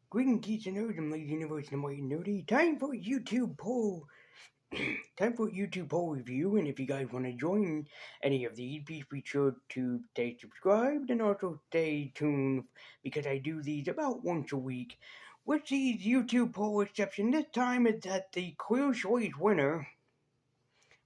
Greetings, geeks and nerds, and ladies universe and white nerdy. Time for YouTube poll. Time for YouTube poll review, and if you guys want to join any of these, please be sure to stay subscribed and also stay tuned because I do these about once a week. With these YouTube poll exception, this time is that the clear choice winner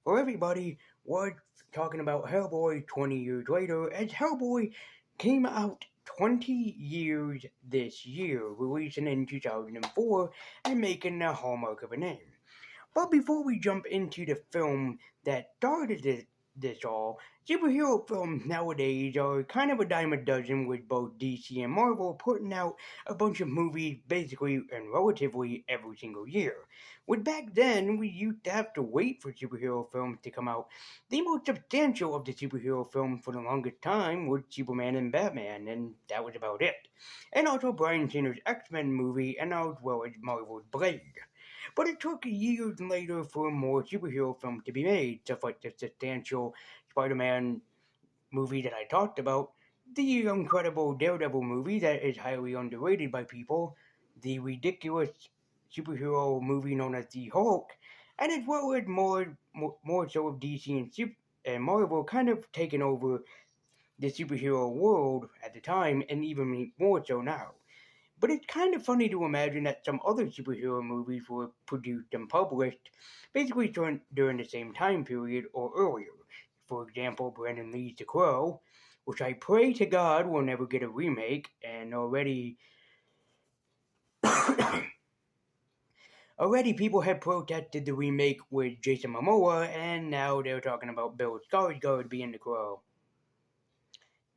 for everybody was talking about Hellboy 20 years later, as Hellboy came out 20 years this year, releasing in 2004 and making a hallmark of a name. But before we jump into the film that started this all, superhero films nowadays are kind of a dime a dozen, with both DC and Marvel putting out a bunch of movies basically and relatively every single year. With back then, we used to have to wait for superhero films to come out. The most substantial of the superhero films for the longest time was Superman and Batman, and that was about it. And also Bryan Singer's X-Men movie, and as well as Marvel's Blade. But it took years later for more superhero films to be made, stuff like the substantial Spider-Man movie that I talked about, the incredible Daredevil movie that is highly underrated by people, the ridiculous superhero movie known as the Hulk, and as well as more so of DC and Marvel kind of taking over the superhero world at the time, and even more so now. But it's kind of funny to imagine that some other superhero movies were produced and published basically during the same time period or earlier. For example, Brandon Lee's The Crow, which I pray to God will never get a remake, and already people have protested the remake with Jason Momoa, and now they're talking about Bill Skarsgård being The Crow.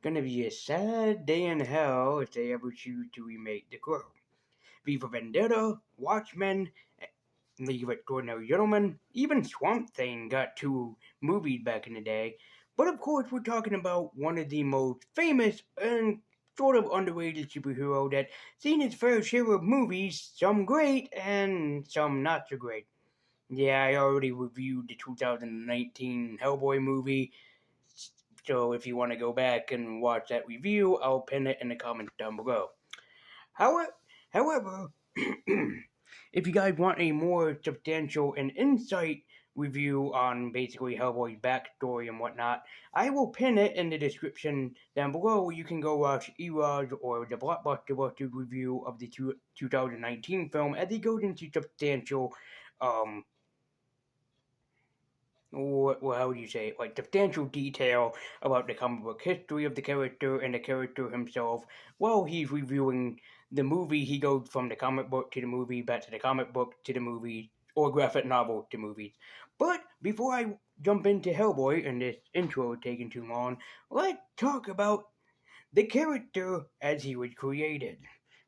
Gonna be a sad day in hell if they ever choose to remake The Crow. V for Vendetta, Watchmen, League of Extraordinary Gentlemen, even Swamp Thing got two movies back in the day. But of course, we're talking about one of the most famous and sort of underrated superhero that's seen its fair share of movies, some great and some not so great. Yeah, I already reviewed the 2019 Hellboy movie, so if you want to go back and watch that review, I'll pin it in the comments down below. However, if you guys want a more substantial and insight review on basically Hellboy's backstory and whatnot, I will pin it in the description down below where you can go watch Erod or the Blockbuster Busters review of the 2019 film as it goes into substantial, how would you say it? Like substantial detail about the comic book history of the character and the character himself. While he's reviewing the movie, he goes from the comic book to the movie, back to the comic book to the movie, or graphic novel to movies. But before I jump into Hellboy and this intro taking too long, let's talk about the character as he was created.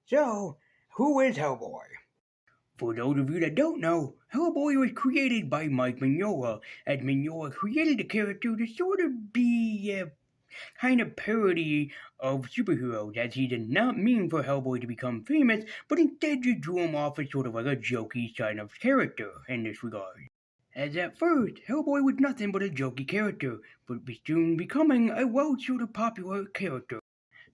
So, who is Hellboy? For those of you that don't know, Hellboy was created by Mike Mignola, as Mignola created the character to sort of be a kind of parody of superheroes, as he did not mean for Hellboy to become famous, but instead just drew him off as sort of like a jokey kind of character in this regard. As at first, Hellboy was nothing but a jokey character, but was soon becoming a well sort of popular character.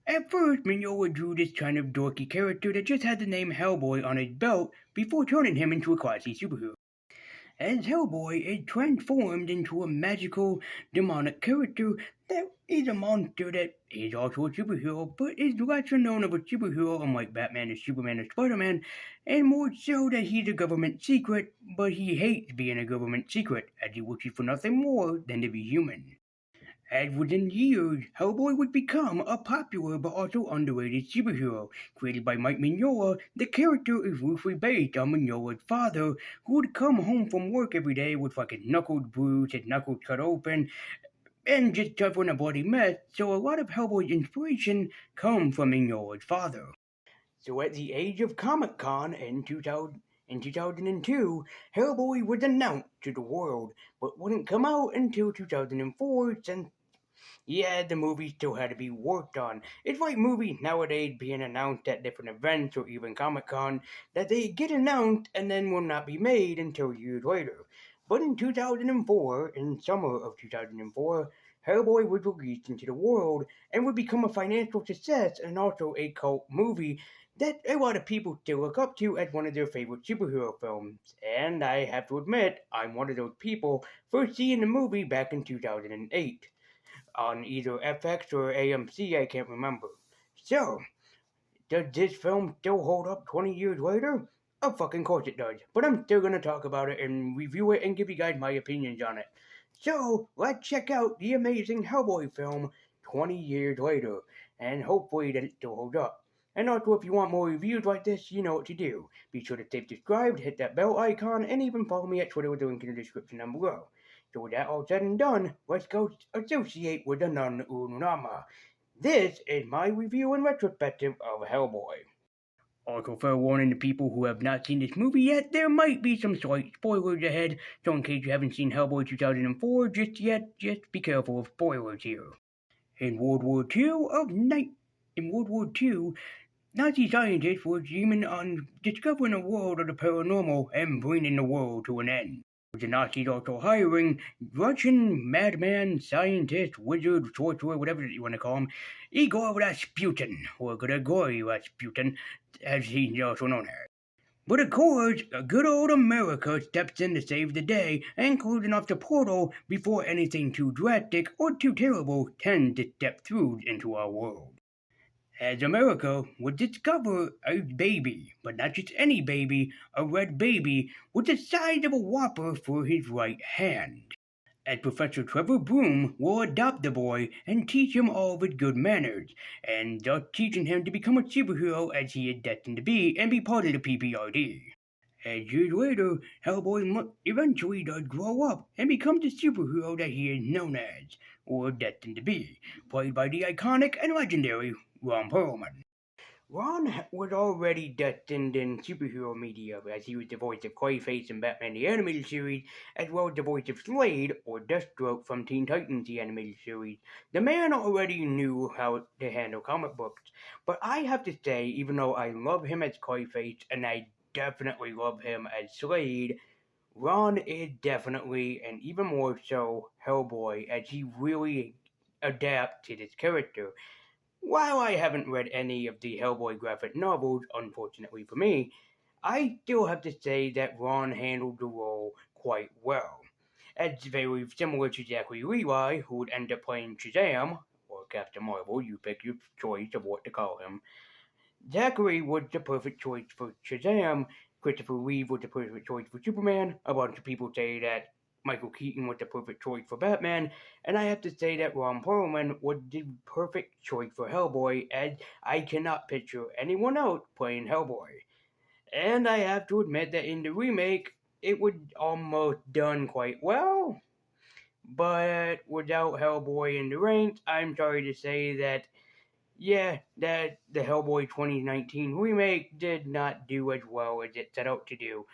At first, Mignola drew this kind of dorky character that just had the name Hellboy on his belt before turning him into a classy superhero. As Hellboy is transformed into a magical, demonic character that is a monster that is also a superhero, but is lesser known of a superhero unlike Batman and Superman and Spider-Man, and more so that he's a government secret, but he hates being a government secret, as he wishes for nothing more than to be human. As within years, Hellboy would become a popular but also underrated superhero. Created by Mike Mignola, the character is loosely based on Mignola's father, who would come home from work every day with like his knuckles bruised, his knuckles cut open, and just suffering a bloody mess, so a lot of Hellboy's inspiration come from Mignola's father. So at the age of Comic Con in 2002, Hellboy was announced to the world, but wouldn't come out until 2004 since the movie still had to be worked on. It's like movies nowadays being announced at different events or even Comic Con that they get announced and then will not be made until years later. But in 2004, in summer of 2004, Hellboy was released into the world and would become a financial success and also a cult movie that a lot of people still look up to as one of their favorite superhero films. And I have to admit, I'm one of those people first seeing the movie back in 2008 on either FX or AMC, I can't remember. So, does this film still hold up 20 years later? Of fucking course it does. But I'm still gonna talk about it and review it and give you guys my opinions on it. So, let's check out the amazing Hellboy film 20 years later, and hopefully that it still holds up. And also, if you want more reviews like this, you know what to do. Be sure to stay subscribed, hit that bell icon, and even follow me at Twitter with the link in the description down below. So with that all said and done, let's go associate with the non Unama. This is my review and retrospective of Hellboy. Also, fair warning to people who have not seen this movie yet, there might be some slight spoilers ahead, so in case you haven't seen Hellboy 2004 just yet, just be careful of spoilers here. In World War II in World War II, Nazi scientists were dreaming on discovering a world of the paranormal and bringing the world to an end. With the Nazis also hiring Russian madman, scientist, wizard, sorcerer, whatever you want to call him, Igor Rasputin, or Grigory Rasputin, as he's also known as. But of course, good old America steps in to save the day and closing off the portal before anything too drastic or too terrible tends to step through into our world. As America would discover a baby, but not just any baby, a red baby with the size of a whopper for his right hand. As Professor Trevor Broom will adopt the boy and teach him all of his good manners, and thus teaching him to become a superhero as he is destined to be and be part of the PPRD. As years later, Hellboy eventually does grow up and becomes the superhero that he is known as, or destined to be, played by the iconic and legendary Ron Perlman. Ron was already destined in superhero media as he was the voice of Clayface in Batman the Animated Series, as well as the voice of Slade or Deathstroke from Teen Titans the Animated Series. The man already knew how to handle comic books, but I have to say, even though I love him as Clayface and I definitely love him as Slade, Ron is definitely, and even more so, Hellboy, as he really adapts to this character. While I haven't read any of the Hellboy graphic novels, unfortunately for me, I still have to say that Ron handled the role quite well. It's very similar to Zachary Levi, who would end up playing Shazam, or Captain Marvel, you pick your choice of what to call him. Zachary was the perfect choice for Shazam, Christopher Reeve was the perfect choice for Superman, a bunch of people say that Michael Keaton was the perfect choice for Batman, and I have to say that Ron Perlman was the perfect choice for Hellboy, as I cannot picture anyone else playing Hellboy. And I have to admit that in the remake, it was almost done quite well, but without Hellboy in the ranks, I'm sorry to say that yeah, that the Hellboy 2019 remake did not do as well as it set out to do.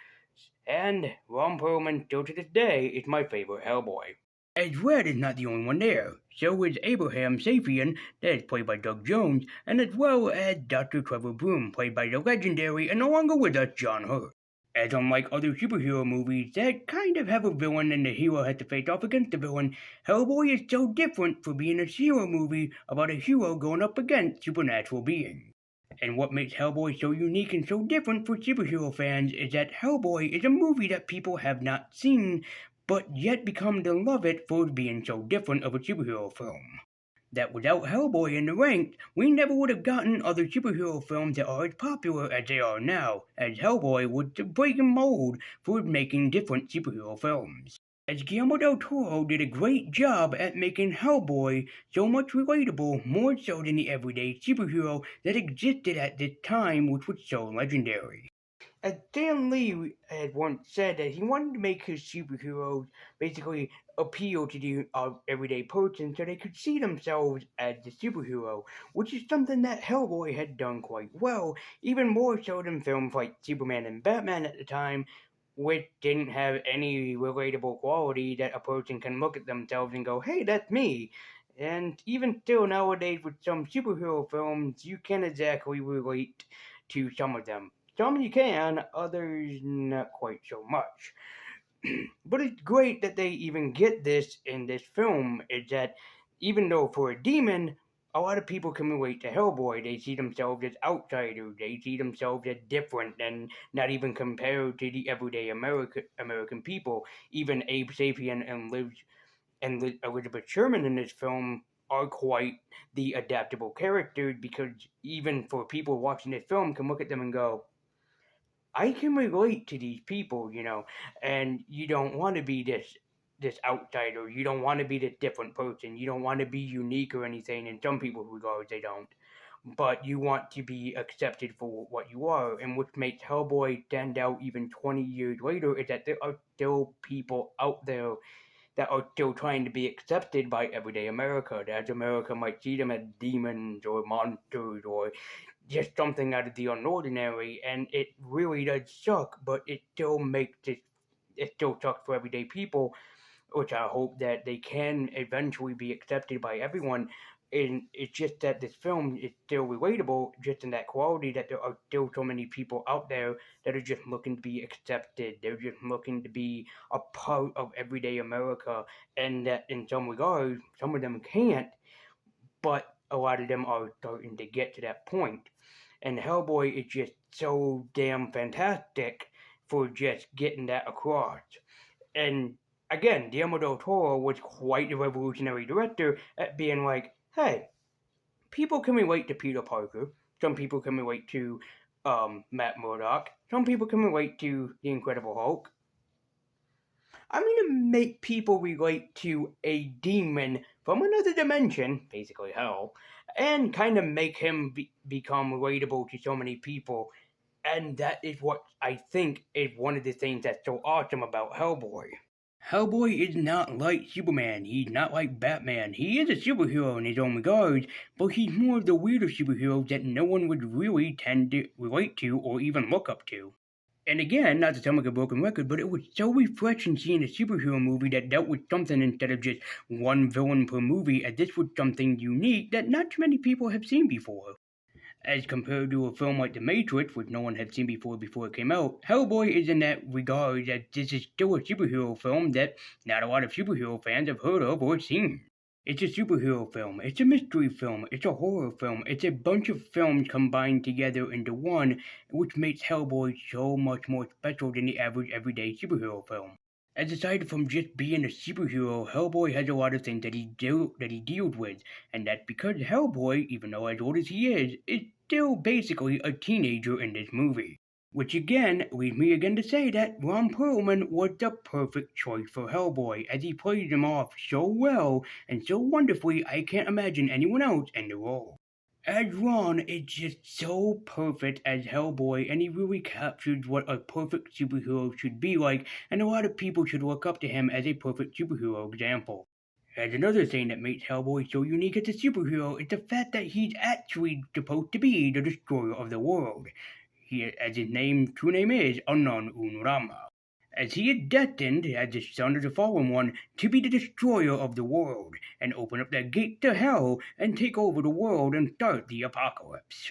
And Ron Perlman, still to this day, is my favorite Hellboy. As Red is not the only one there. So is Abraham Safian, that is played by Doug Jones, and as well as Dr. Trevor Broom, played by the legendary and no longer with us John Hurt. As unlike other superhero movies that kind of have a villain and the hero has to face off against the villain, Hellboy is so different for being a hero movie about a hero going up against supernatural beings. And what makes Hellboy so unique and so different for superhero fans is that Hellboy is a movie that people have not seen, but yet become to love it for being so different of a superhero film. That without Hellboy in the ranks, we never would have gotten other superhero films that are as popular as they are now, as Hellboy was the breaking mold for making different superhero films. As Guillermo del Toro did a great job at making Hellboy so much relatable, more so than the everyday superhero that existed at this time, which was so legendary. As Stan Lee had once said that he wanted to make his superheroes basically appeal to the everyday person so they could see themselves as the superhero, which is something that Hellboy had done quite well, even more so than films like Superman and Batman at the time, which didn't have any relatable quality that a person can look at themselves and go, hey, that's me. And even still nowadays with some superhero films, you can't exactly relate to some of them. Some you can, others not quite so much. But it's great that they even get this in this film, is that even though for a demon, a lot of people can relate to Hellboy. They see themselves as outsiders. They see themselves as different and not even compared to the everyday American people. Even Abe Sapien and Elizabeth Sherman in this film are quite the adaptable characters, because even for people watching this film can look at them and go, I can relate to these people, and you don't want to be this outsider. You don't want to be this different person. You don't want to be unique or anything. In some people's regards, they don't. But you want to be accepted for what you are. And what makes Hellboy stand out even 20 years later is that there are still people out there that are still trying to be accepted by everyday America. As America might see them as demons or monsters or just something out of the unordinary, and it really does suck, but it still sucks for everyday people, which I hope that they can eventually be accepted by everyone. And it's just that this film is still relatable, just in that quality that there are still so many people out there that are just looking to be accepted. They're just looking to be a part of everyday America, and that in some regards, some of them can't, but a lot of them are starting to get to that point. And Hellboy is just so damn fantastic for just getting that across. And again, Guillermo del Toro was quite a revolutionary director at being like, hey, people can relate to Peter Parker. Some people can relate to Matt Murdock. Some people can relate to the Incredible Hulk. I'm going to make people relate to a demon from another dimension, basically hell, and kind of make him become relatable to so many people. And that is what I think is one of the things that's so awesome about Hellboy. Hellboy is not like Superman. He's not like Batman. He is a superhero in his own regards, but he's more of the weirder superheroes that no one would really tend to relate to or even look up to. And again, not to sound like a broken record, but it was so refreshing seeing a superhero movie that dealt with something instead of just one villain per movie, as this was something unique that not too many people have seen before. As compared to a film like The Matrix, which no one had seen before it came out, Hellboy is in that regard that this is still a superhero film that not a lot of superhero fans have heard of or seen. It's a superhero film, it's a mystery film, it's a horror film, it's a bunch of films combined together into one, which makes Hellboy so much more special than the average everyday superhero film. As aside from just being a superhero, Hellboy has a lot of things that he deals with, and that's because Hellboy, even though as old as he is still basically a teenager in this movie. Which again leads me again to say that Ron Perlman was the perfect choice for Hellboy, as he plays him off so well and so wonderfully I can't imagine anyone else in the role. As Ron is just so perfect as Hellboy, and he really captures what a perfect superhero should be like, and a lot of people should look up to him as a perfect superhero example. As another thing that makes Hellboy so unique as a superhero is the fact that he's actually supposed to be the destroyer of the world. As his true name is, Unknown Unrama. As he is destined, as the son of the fallen one, to be the destroyer of the world, and open up the gate to hell, and take over the world and start the apocalypse.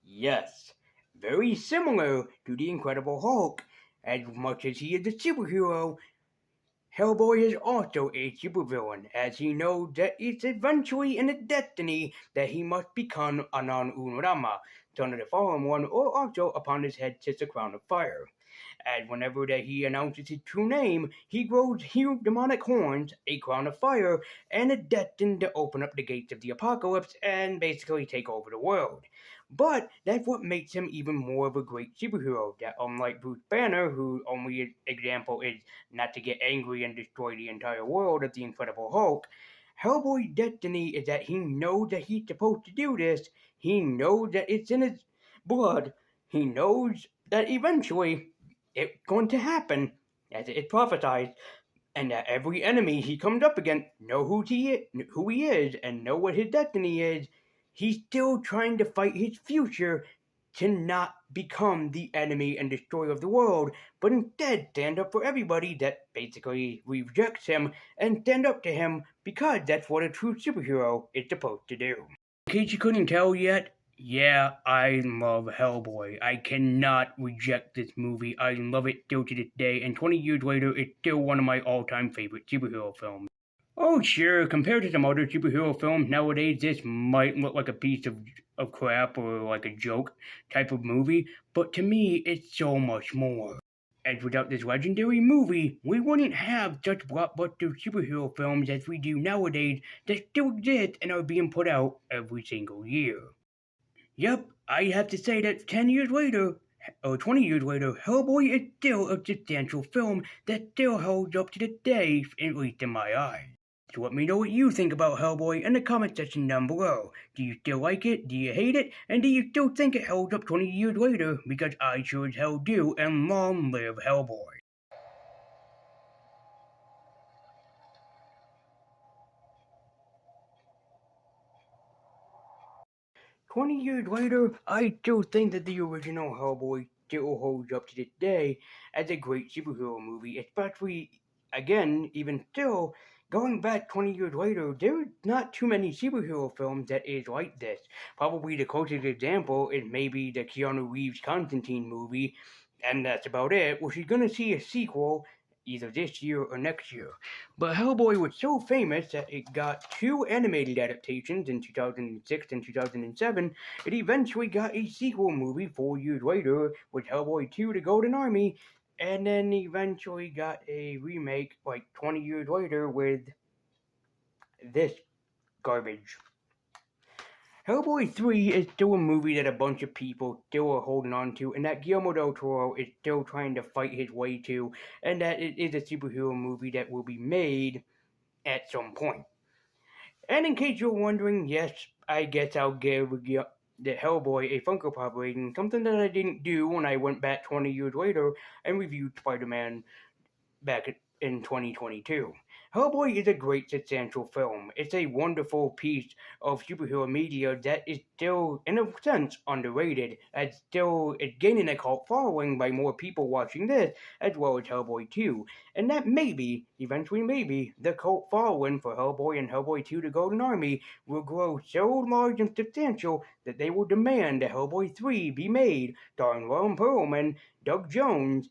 Yes, very similar to the Incredible Hulk. As much as he is a superhero, Hellboy is also a supervillain, as he knows that it's eventually in his destiny that he must become Anan Unrama, son of the fallen one, or also upon his head sits a crown of fire. And whenever that he announces his true name, he grows huge demonic horns, a crown of fire, and is destined to open up the gates of the apocalypse and basically take over the world. But that's what makes him even more of a great superhero. That unlike Bruce Banner, whose only example is not to get angry and destroy the entire world of the Incredible Hulk, Hellboy's destiny is that he knows that he's supposed to do this. He knows that it's in his blood. He knows that eventually it's going to happen, as it prophesied, and that every enemy he comes up against know who he is, and know what his destiny is. He's still trying to fight his future to not become the enemy and destroyer of the world, but instead stand up for everybody that basically rejects him and stand up to him, because that's what a true superhero is supposed to do. In case you couldn't tell yet, yeah, I love Hellboy. I cannot reject this movie. I love it still to this day, and 20 years later, it's still one of my all-time favorite superhero films. Oh, sure, compared to some other superhero films nowadays, this might look like a piece of crap or like a joke type of movie, but to me, it's so much more. As without this legendary movie, we wouldn't have such blockbuster superhero films as we do nowadays that still exist and are being put out every single year. Yep, I have to say that 10 years later, or 20 years later, Hellboy is still a substantial film that still holds up to the day, at least in my eyes. So let me know what you think about Hellboy in the comment section down below. Do you still like it? Do you hate it? And do you still think it holds up 20 years later? Because I sure as hell do, and long live Hellboy. 20 years later, I still think that the original Hellboy still holds up to this day as a great superhero movie, especially, again, even still, going back 20 years later, there's not too many superhero films that is like this. Probably the closest example is maybe the Keanu Reeves Constantine movie, and that's about it. Well, she's gonna see a sequel either this year or next year. But Hellboy was so famous that it got two animated adaptations in 2006 and 2007. It eventually got a sequel movie 4 years later with Hellboy 2 The Golden Army, and then eventually got a remake like 20 years later with this garbage. Hellboy 3 is still a movie that a bunch of people still are holding on to, and that Guillermo del Toro is still trying to fight his way to, and that it is a superhero movie that will be made at some point. And in case you're wondering, yes, I guess I'll give the Hellboy a Funko Pop rating, something that I didn't do when I went back 20 years later and reviewed Spider-Man back in 2022. Hellboy is a great substantial film. It's a wonderful piece of superhero media that is still, in a sense, underrated. It's gaining a cult following by more people watching this, as well as Hellboy 2. And that maybe, eventually maybe, the cult following for Hellboy and Hellboy 2 The Golden Army will grow so large and substantial that they will demand a Hellboy 3 be made, starring Ron Perlman, Doug Jones,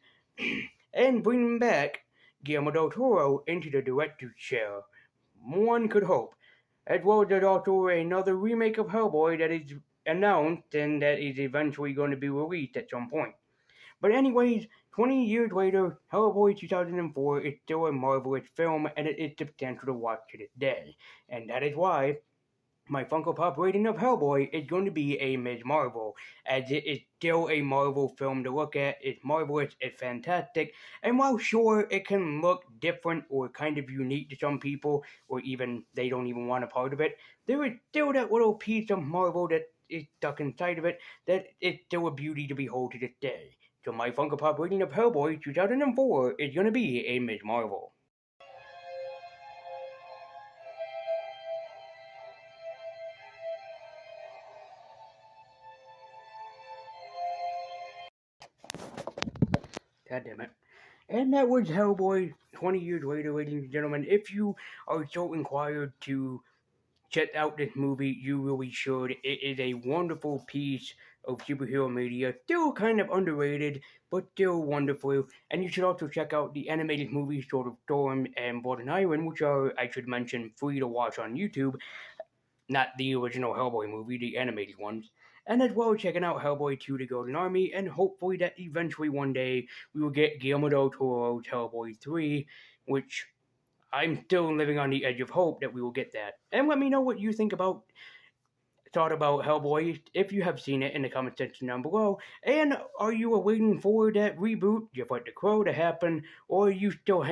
and bringing back Guillermo del Toro into the director's chair. One could hope. As well as there's also another remake of Hellboy that is announced and that is eventually going to be released at some point. But anyways, 20 years later, Hellboy 2004 is still a marvelous film and it is substantial to watch to this day. And that is why my Funko Pop rating of Hellboy is going to be a Ms. Marvel, as it is still a Marvel film to look at. It's marvelous, it's fantastic, and while sure it can look different or kind of unique to some people, or even they don't even want a part of it, there is still that little piece of Marvel that is stuck inside of it that is still a beauty to behold to this day. So my Funko Pop rating of Hellboy 2004 is going to be a Ms. Marvel. God damn it. And that was Hellboy 20 years later, ladies and gentlemen. If you are so inquired to check out this movie, you really should. It is a wonderful piece of superhero media, still kind of underrated, but still wonderful. And you should also check out the animated movies Sword of Storm and Blood and Iron, which are, I should mention, free to watch on YouTube. Not the original Hellboy movie, the animated ones. And as well checking out Hellboy 2 The Golden Army, and hopefully that eventually one day we will get Guillermo del Toro's Hellboy 3, which I'm still living on the edge of hope that we will get that. And let me know what you thought about Hellboy if you have seen it in the comment section down below. And are you waiting for that reboot, just like The Crow, to happen, or are you still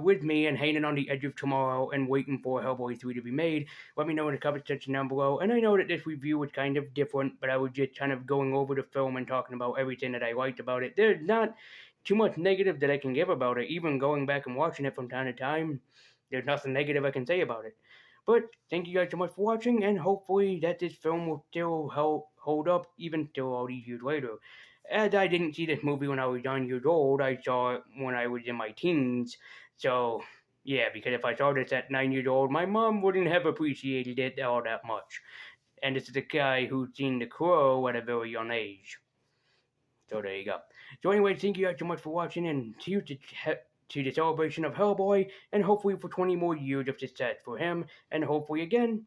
with me and hanging on the edge of tomorrow and waiting for Hellboy 3 to be made? Let me know in the comment section down below. And I know that this review was kind of different, but I was just kind of going over the film and talking about everything that I liked about it. There's not too much negative that I can give about it. Even going back and watching it from time to time, there's nothing negative I can say about it. But thank you guys so much for watching, and hopefully that this film will still hold up even still all these years later. As I didn't see this movie when I was 9 years old, I saw it when I was in my teens. So, yeah, because if I saw this at 9 years old, my mom wouldn't have appreciated it all that much. And this is a guy who's seen The Crow at a very young age. So there you go. So anyway, thank you guys so much for watching, and to the celebration of Hellboy, and hopefully for 20 more years of success for him, and hopefully again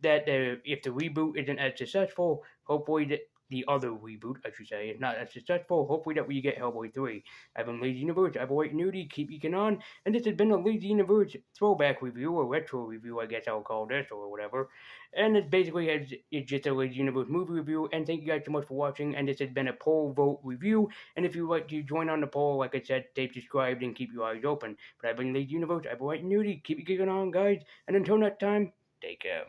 that if the reboot isn't as successful, hopefully the other reboot, I should say, is not as successful. Hopefully that we get Hellboy 3. I've been Lazy Universe, I've been White Nudie, keep eking on, and this has been a Lazy Universe throwback review, or retro review, I guess I'll call this, or whatever. And it's basically it's just a Lazy Universe movie review, and thank you guys so much for watching, and this has been a poll vote review, and if you'd like to join on the poll, like I said, stay subscribed and keep your eyes open. But I've been Lazy Universe, I've been White Nudie, keep eking on, guys, and until next time, take care.